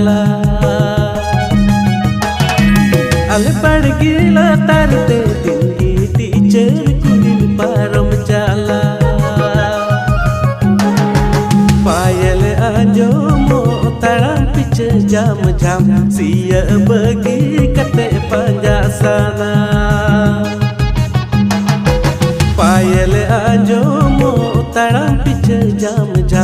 जाला ale pergi latar te tinggi teacher kunin param jala payale ajo mo taram piche jam jam sia bagi